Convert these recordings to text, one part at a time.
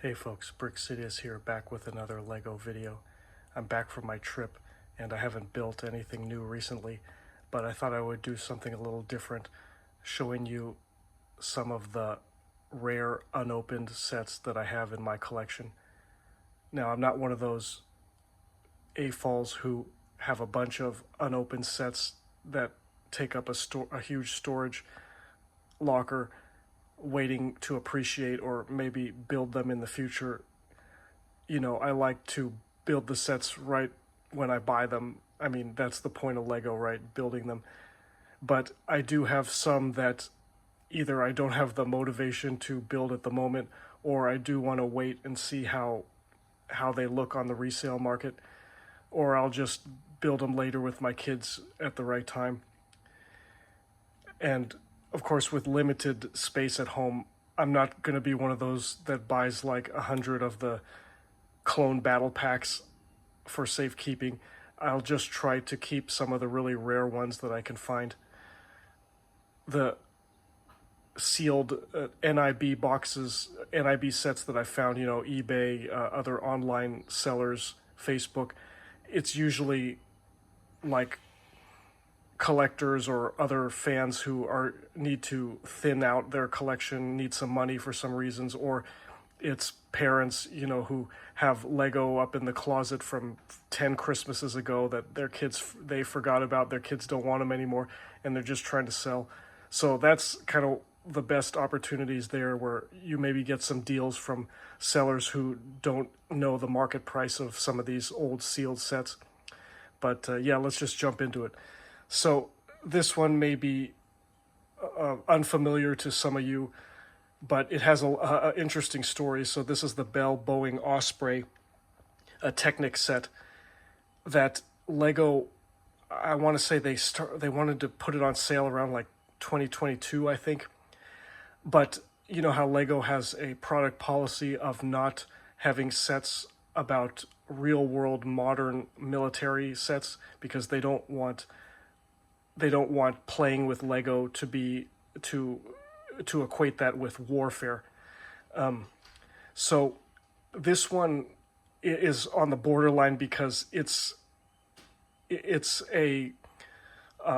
Hey folks, BrickSidious here, back with another Lego video. I'm back from my trip and I haven't built anything new recently, but I thought I would do something a little different, showing you some of the rare unopened sets that I have in my collection. Now, I'm not one of those AFOLs who have a bunch of unopened sets that take up a huge storage locker waiting to appreciate or maybe build them in the future. I like to build the sets right when I buy them. I mean, that's the point of Lego, right? Building them. But I do have some that either I don't have the motivation to build at the moment, or I do want to wait and see how they look on the resale market, or I'll just build them later with my kids at the right time. And of course, with limited space at home, I'm not going to be one of those that buys like 100 of the clone battle packs for safekeeping. I'll just try to keep some of the really rare ones that I can find. The sealed NIB boxes, NIB sets that I found, eBay, other online sellers, Facebook, it's usually like collectors or other fans who need to thin out their collection, need some money for some reasons, or it's parents, who have Lego up in the closet from 10 Christmases ago that they forgot about, their kids don't want them anymore, and they're just trying to sell. So that's kind of the best opportunities there, where you maybe get some deals from sellers who don't know the market price of some of these old sealed sets. But yeah, let's just jump into it. So this one may be unfamiliar to some of you, but it has a interesting story. So this is the Bell Boeing Osprey, a Technic set that Lego, I want to say they wanted to put it on sale around like 2022, I think. But you know how Lego has a product policy of not having sets about real world modern military sets, because they don't want playing with Lego to equate that with warfare. So this one is on the borderline because it's a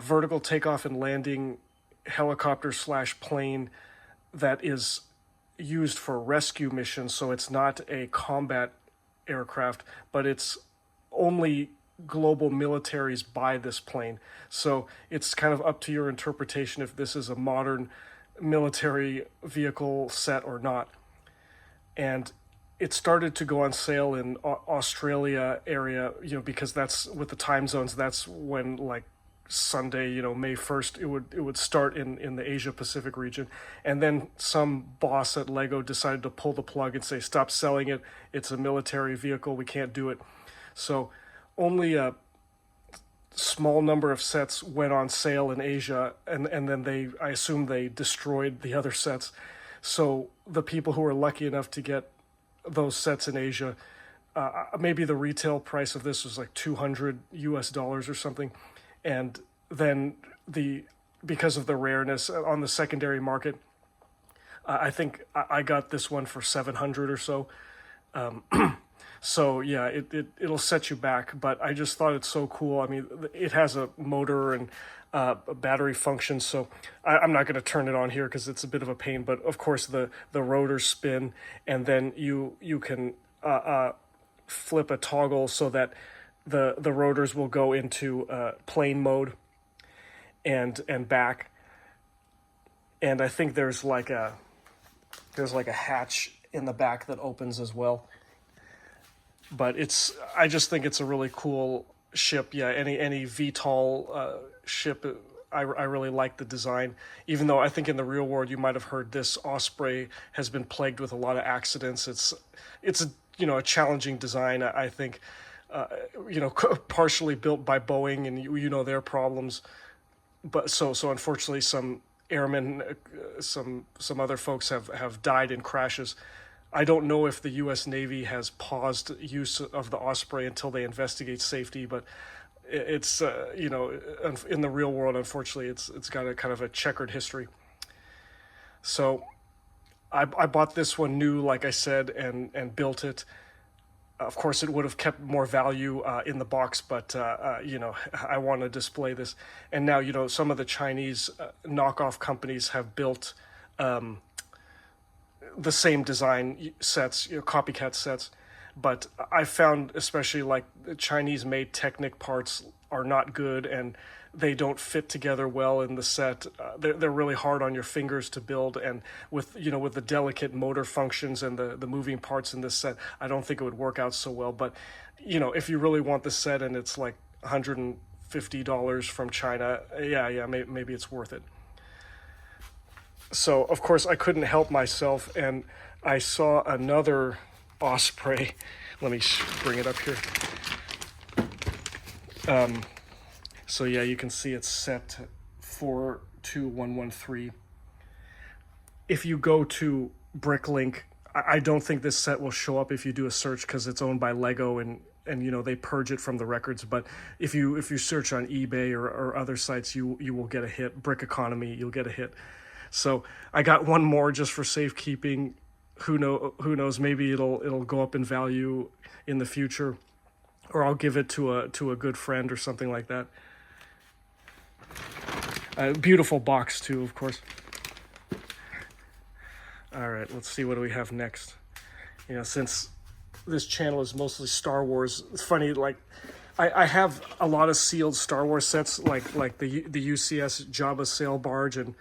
vertical takeoff and landing helicopter / plane that is used for rescue missions. So it's not a combat aircraft, but it's only global militaries buy this plane. So it's kind of up to your interpretation if this is a modern military vehicle set or not. And it started to go on sale in Australia area, because that's with the time zones. That's when, like, Sunday, May 1st, it would start in the Asia Pacific region. And then some boss at Lego decided to pull the plug and say, stop selling it. It's a military vehicle. We can't do it. So only a small number of sets went on sale in Asia, and then I assume they destroyed the other sets. So the people who were lucky enough to get those sets in Asia, maybe the retail price of this was like $200 or something. And then because of the rareness on the secondary market, I think I got this one for 700 or so. So yeah, it'll set you back, but I just thought it's so cool. I mean, it has a motor and a battery function, so I'm not going to turn it on here because it's a bit of a pain. But of course, the rotors spin, and then you can flip a toggle so that the rotors will go into plane mode and back. And I think there's like a hatch in the back that opens as well. But I just think it's a really cool ship. Yeah, any VTOL ship, I really like the design. Even though I think in the real world, you might have heard this Osprey has been plagued with a lot of accidents. It's a challenging design, I think. Partially built by Boeing, and their problems. But so unfortunately, some airmen, some other folks have died in crashes. I don't know if the U.S. Navy has paused use of the Osprey until they investigate safety, but it's in the real world, unfortunately, it's got a kind of a checkered history. So I bought this one new, like I said, and built it. Of course, it would have kept more value in the box, but I want to display this. And now, some of the Chinese knockoff companies have built the same design sets, copycat sets. But I found, especially like the Chinese-made Technic parts are not good, and they don't fit together well in the set. They're really hard on your fingers to build, and with the delicate motor functions and the moving parts in this set, I don't think it would work out so well. But if you really want the set and it's like $150 from China, yeah, maybe it's worth it. So of course I couldn't help myself, and I saw another Osprey. Let me bring it up here. So yeah, you can see it's set 42113. If you go to Bricklink, I don't think this set will show up if you do a search because it's owned by Lego, and they purge it from the records. But if you search on eBay or other sites, you will get a hit. Brick Economy, you'll get a hit. So I got one more just for safekeeping. Who knows? Maybe it'll go up in value in the future, or I'll give it to a good friend or something like that. Beautiful box too, of course. All right, let's see, what do we have next? Since this channel is mostly Star Wars, it's funny, like I have a lot of sealed Star Wars sets, like the UCS Jabba sail barge and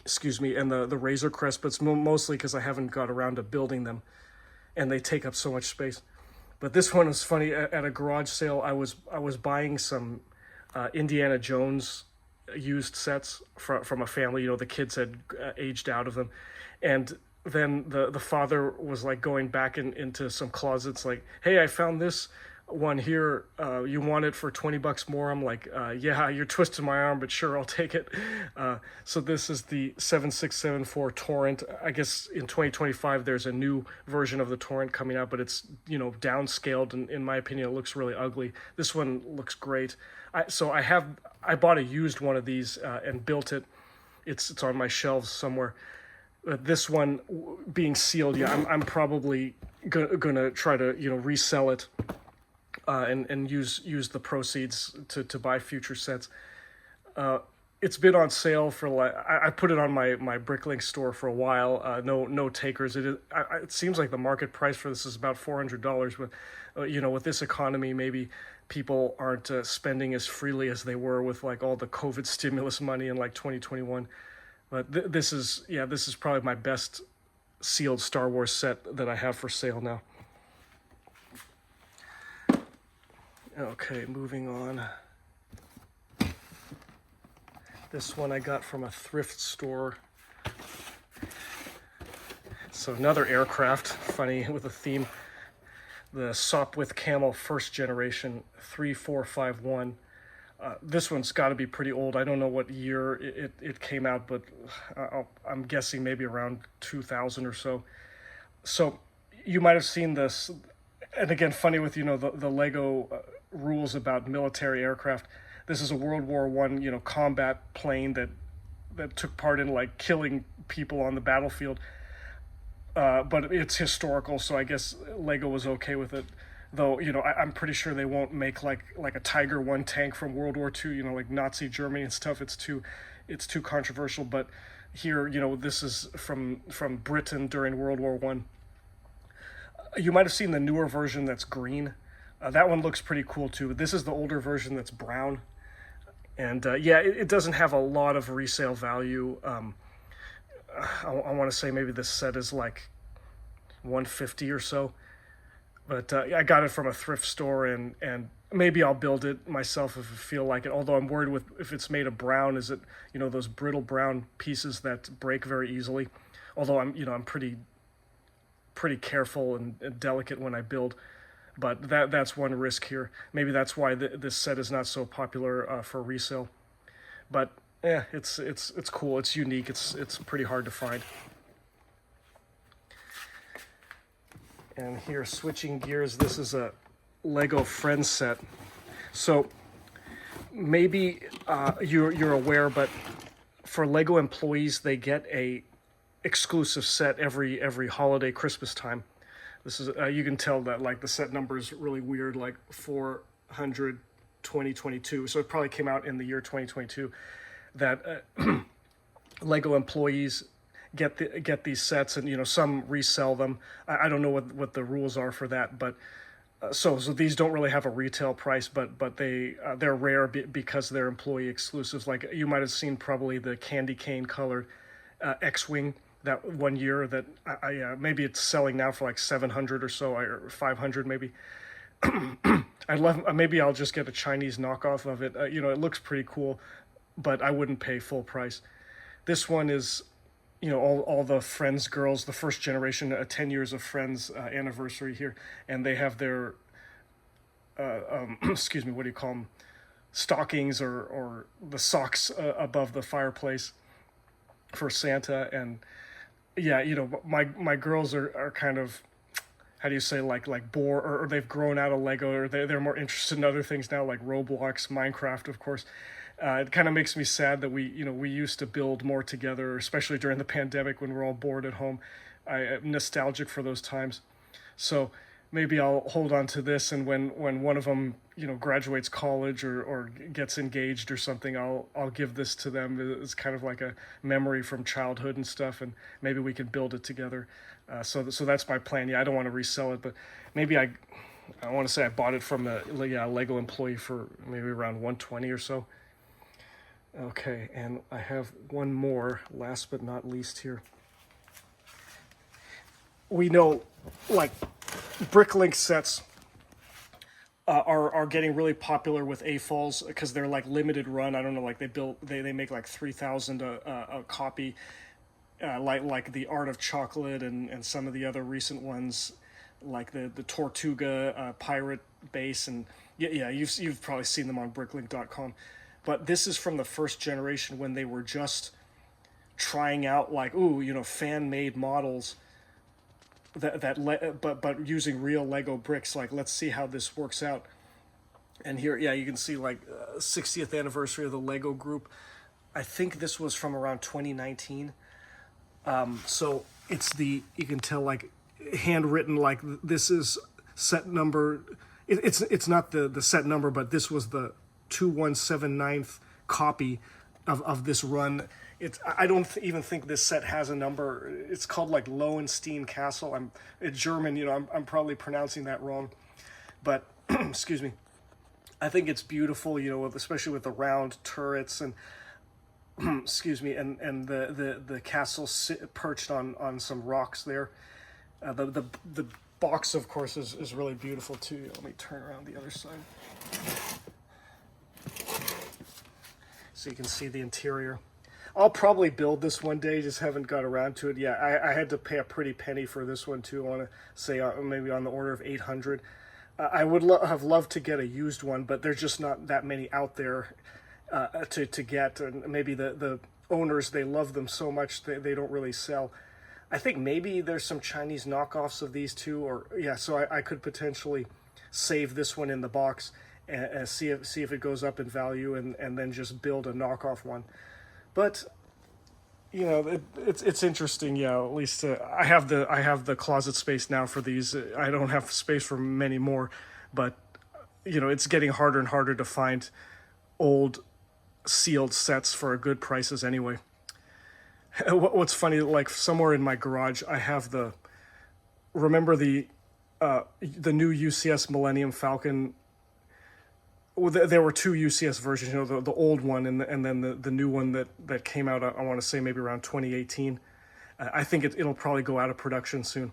the Razor Crest, but it's mostly because I haven't got around to building them, and they take up so much space. But this one was funny. At a garage sale, I was buying some Indiana Jones used sets from a family. The kids had aged out of them, and then the father was like going back into some closets, like, "Hey, I found this one here. You want it for $20 more?" I'm like, "Yeah, you're twisting my arm, but sure, I'll take it." So this is the 7674 Torrent. I guess in 2025 there's a new version of the Torrent coming out, but it's downscaled, and in my opinion it looks really ugly. This one looks great. I bought a used one of these and built it. It's on my shelves somewhere. This one being sealed, yeah, I'm probably gonna try to resell it. And use the proceeds to buy future sets. It's been on sale for I put it on my Bricklink store for a while. No takers. It seems like the market price for this is about $400. But with this economy, maybe people aren't spending as freely as they were with like all the COVID stimulus money in like 2021. But this is probably my best sealed Star Wars set that I have for sale now. Okay, moving on. This one I got from a thrift store. So another aircraft, funny with a theme. The Sopwith Camel first generation 3451. This one's got to be pretty old. I don't know what year it came out, but I'm guessing maybe around 2000 or so. So you might have seen this. And again, funny with the Lego rules about military aircraft. This is a World War I combat plane that took part in like killing people on the battlefield. But it's historical, so I guess Lego was okay with it. Though I'm pretty sure they won't make like a Tiger I tank from World War II. Like Nazi Germany and stuff. It's too controversial. But here, this is from Britain during World War I. You might have seen the newer version that's green. That one looks pretty cool too. This is the older version that's brown. And it doesn't have a lot of resale value. I want to say maybe this set is like $150 or so. But I got it from a thrift store, and maybe I'll build it myself if I feel like it. Although I'm worried if it's made of brown, is it those brittle brown pieces that break very easily. Although I'm pretty careful and delicate when I build. But that's one risk here. Maybe that's why this set is not so popular for resale. But yeah, it's cool. It's unique. It's pretty hard to find. And here, switching gears, this is a Lego Friends set. So maybe you're aware, but for Lego employees, they get a exclusive set every holiday, Christmas time. This is you can tell that like the set number is really weird, like 400 2022. So it probably came out in the year 2022. That Lego employees get these sets, and some resell them. I don't know what the rules are for that, but so these don't really have a retail price, but they're rare because they're employee exclusives. Like you might have seen probably the candy cane colored X-wing that one year that maybe it's selling now for like 700 or so, or 500 maybe. I love. Maybe I'll just get a Chinese knockoff of it. It looks pretty cool, but I wouldn't pay full price. This one is, all the Friends girls, the first generation, 10 years of Friends anniversary here, and they have their, excuse me, what do you call them, stockings or the socks above the fireplace for Santa. And yeah, my girls are kind of, how do you say, like bored, or they've grown out of Lego, or they're more interested in other things now, like Roblox, Minecraft, of course. It kind of makes me sad that we used to build more together, especially during the pandemic when we're all bored at home. I'm nostalgic for those times. So maybe I'll hold on to this, and when one of them graduates college or gets engaged or something, I'll give this to them. It's kind of like a memory from childhood and stuff, and maybe we can build it together. So that's my plan. Yeah, I don't want to resell it, but maybe I want to say I bought it from a Lego employee for maybe around 120 or so. Okay, and I have one more, last but not least here. We know, like, Bricklink sets are getting really popular with AFOLs because they're like limited run. I don't know, like they make like 3,000 a copy, like the Art of Chocolate and some of the other recent ones, like the Tortuga pirate base, and yeah, you've probably seen them on bricklink.com. But this is from the first generation when they were just trying out like fan-made models but using real Lego bricks. Like, let's see how this works out. And here, yeah, you can see like 60th anniversary of the Lego group. I think this was from around 2019. So it's you can tell like handwritten, like this is set number. It's not the set number, but this was the 2179th copy of this run. I don't even think this set has a number. It's called like Lowenstein Castle. It's German, I'm probably pronouncing that wrong, but excuse me. I think it's beautiful, especially with the round turrets and excuse me, and the castle perched on some rocks there. The box, of course, is really beautiful too. Let me turn around the other side so you can see the interior. I'll probably build this one day, just haven't got around to it yet. I had to pay a pretty penny for this one too. I want to say maybe on the order of 800. I would have loved to get a used one, but there's just not that many out there to get. And maybe the owners, they love them so much they don't really sell. I think maybe there's some Chinese knockoffs of these two, or yeah. So I could potentially save this one in the box and see if it goes up in value, and then just build a knockoff one. But it's interesting. Yeah, at least I have the closet space now for these. I don't have space for many more, but it's getting harder and harder to find old sealed sets for good prices anyway. What's funny, like somewhere in my garage, I have remember the new UCS Millennium Falcon. Well, there were two UCS versions, the old one and then the new one that came out, I want to say maybe around 2018. I think it'll probably go out of production soon.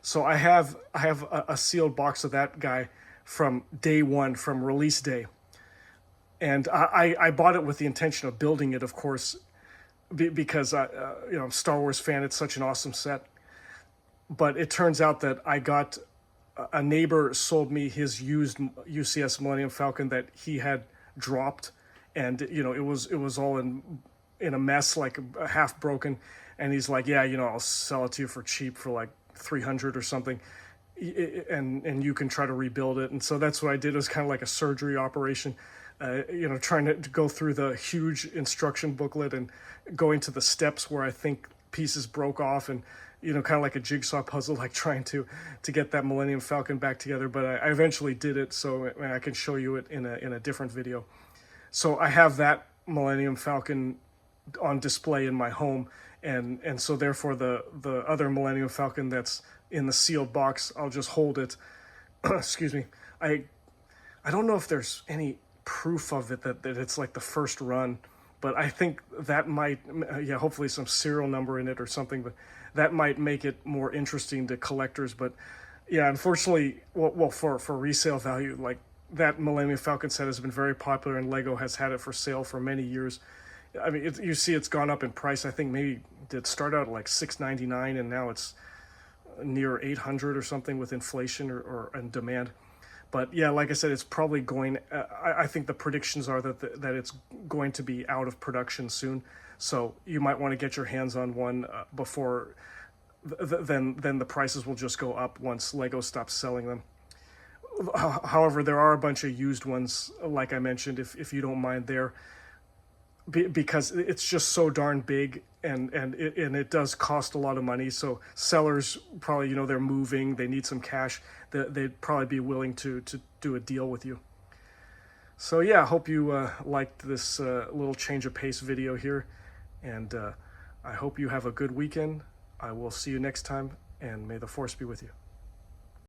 So I have a sealed box of that guy from day one, from release day. And I bought it with the intention of building it, of course, because I'm a Star Wars fan. It's such an awesome set. But it turns out that a neighbor sold me his used UCS Millennium Falcon that he had dropped, and it was all in a mess, like half broken. And he's like, yeah, I'll sell it to you for cheap, for like 300 or something, and you can try to rebuild it. And so that's what I did. It was kind of like a surgery operation, trying to go through the huge instruction booklet and going to the steps where I think pieces broke off, and kind of like a jigsaw puzzle, like trying to get that Millennium Falcon back together. But I eventually did it, so I can show you it in a different video. So I have that Millennium Falcon on display in my home, and so therefore the other Millennium Falcon that's in the sealed box, I'll just hold it. Excuse me. I don't know if there's any proof of it that it's like the first run, but I think that might, yeah, hopefully some serial number in it or something, but that might make it more interesting to collectors. But yeah, unfortunately, well for resale value, like that Millennium Falcon set has been very popular, and Lego has had it for sale for many years. I mean, you see it's gone up in price. I think maybe it started out at like $699, and now it's near 800 or something with inflation or and demand. But yeah, like I said, it's probably going. I think the predictions are that it's going to be out of production soon. So you might want to get your hands on one before. Then the prices will just go up once Lego stops selling them. However, there are a bunch of used ones, like I mentioned, if you don't mind there, because it's just so darn big, and it does cost a lot of money. So sellers probably, they're moving, they need some cash, they'd probably be willing to do a deal with you. So yeah, I hope you liked this little change of pace video here, and I hope you have a good weekend. I will see you next time, and may the force be with you.